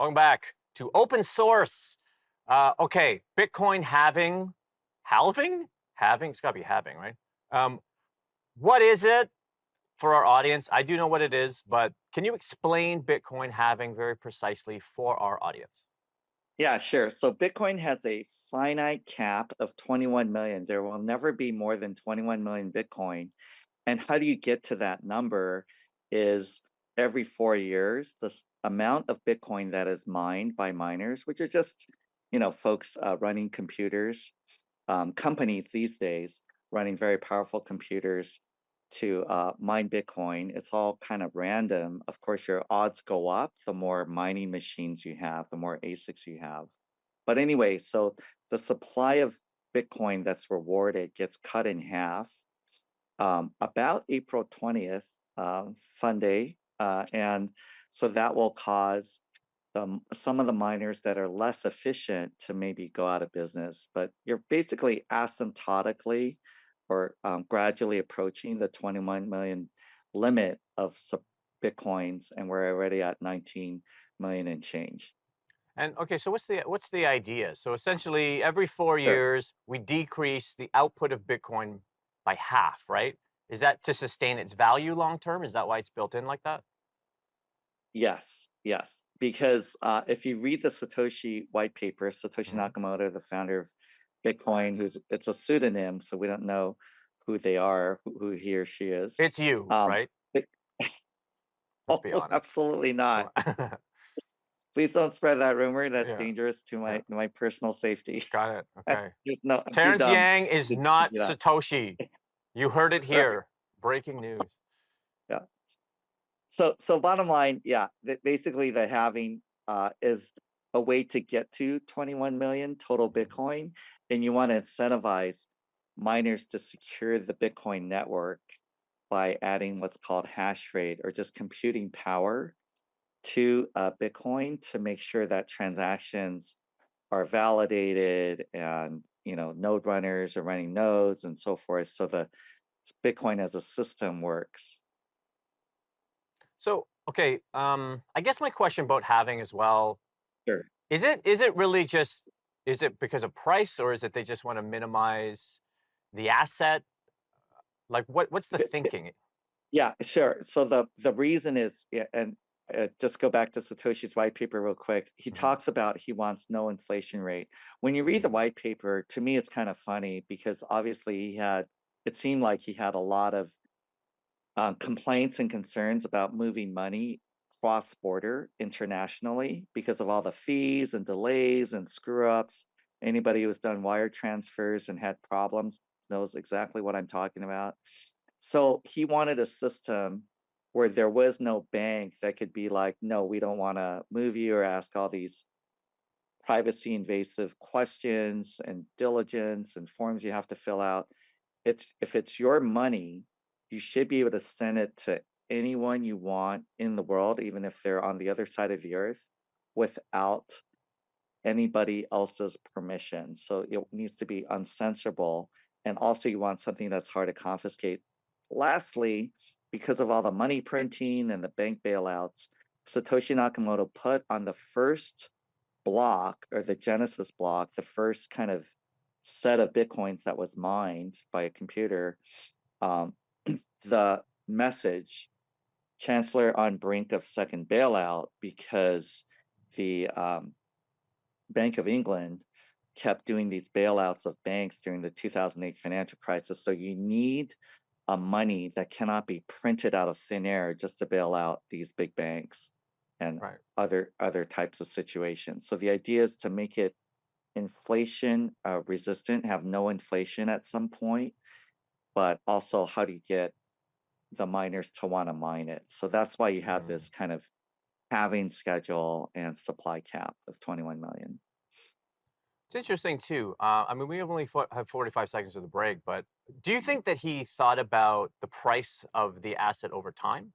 Welcome back to open source. Okay, Bitcoin halving? Halving? It's gotta be halving, right? What is it for our audience? I do know what it is, but can you explain Bitcoin halving very precisely for our audience? Yeah, sure. So Bitcoin has a finite cap of 21 million. There will never be more than 21 million Bitcoin. And how do you get to that number is every 4 years, the amount of Bitcoin that is mined by miners, which are just, folks running computers, companies these days running very powerful computers to mine Bitcoin. It's all kind of random. Of course, your odds go up the more mining machines you have, the more ASICs you have. But anyway, so the supply of Bitcoin that's rewarded gets cut in half about April 20th, Sunday. And so that will cause some of the miners that are less efficient to maybe go out of business. But you're basically asymptotically or gradually approaching the 21 million limit of Bitcoins, and we're already at 19 million and change. And okay, so what's the idea? So essentially, every four Sure. years, we decrease the output of Bitcoin by half, right? Is that to sustain its value long term? Is that why it's built in like that? Yes, yes. Because if you read the Satoshi white paper, Satoshi Mhm. Nakamoto, the founder of Bitcoin, who's it's a pseudonym, so we don't know who they are, who he or she is. It's you, Um, right? it- Let's be oh, honest. absolutely Come not. on. Please don't spread that rumor. That's Yeah, dangerous to yeah. my personal safety. Got it. Okay. No, I'm too Terrence dumb Yang is to not do that. Satoshi. You heard it Right. here. Breaking news. Yeah. So bottom line, yeah, that basically the halving is a way to get to 21 million total Mhm. Bitcoin, and you want to incentivize miners to secure the Bitcoin network by adding what's called hash rate or just computing power to Bitcoin to make sure that transactions are validated and node runners are running nodes and so forth, so the Bitcoin as a system works. So, okay, I guess my question about having as well, Sure. is it really just is it because of price or is it they just want to minimize the asset? Like what's the thinking? Yeah, sure. So the reason is, yeah, and just go back to Satoshi's white paper real quick. He Mhm, talks about he wants no inflation rate. When you read the mhm, white paper, to me, it's kind of funny because obviously it seemed like he had a lot of complaints and concerns about moving money cross border internationally because of all the fees and delays and screw ups. Anybody who's done wire transfers and had problems knows exactly what I'm talking about. So he wanted a system where there was no bank that could be like, no, we don't want to move you or ask all these privacy invasive questions and diligence and forms you have to fill out. It's if it's your money, you should be able to send it to anyone you want in the world, even if they're on the other side of the earth, without anybody else's permission. So it needs to be uncensorable. And also, you want something that's hard to confiscate. Lastly, because of all the money printing and the bank bailouts, Satoshi Nakamoto put on the first block or the Genesis block, the first kind of set of Bitcoins that was mined by a computer, um, the message Chancellor on brink of second bailout because the Bank of England kept doing these bailouts of banks during the 2008 financial crisis. So you need a money that cannot be printed out of thin air just to bail out these big banks and right. other types of situations. So the idea is to make it inflation resistant, have no inflation at some point, but also how do you get the miners to want to mine it? So that's why you have Mm. this kind of halving schedule and supply cap of 21 million. It's interesting too. I mean, we only have 45 seconds of the break, but do you think that he thought about the price of the asset over time?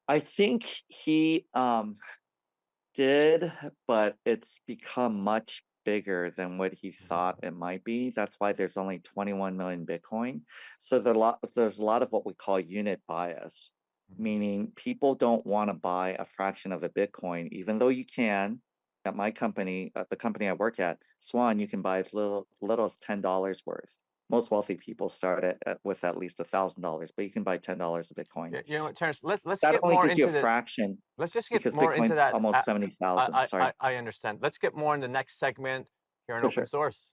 I think he did, but it's become much bigger than what he thought Mhm. it might be. That's why there's only 21 million Bitcoin. So there's a lot of what we call unit bias. meaning people don't want to buy a fraction of a Bitcoin, even though you can. At my company, at the company I work at, Swan, you can buy as little as $10 worth. Most wealthy people start with at least $1,000, but you can buy $10 of Bitcoin. You know what, Terrence? Let's That get only more gives you a into the. fraction Let's just get because more into Bitcoin's that. almost 70,000. Sorry, I understand. Let's get more in the next segment here on for open sure. source.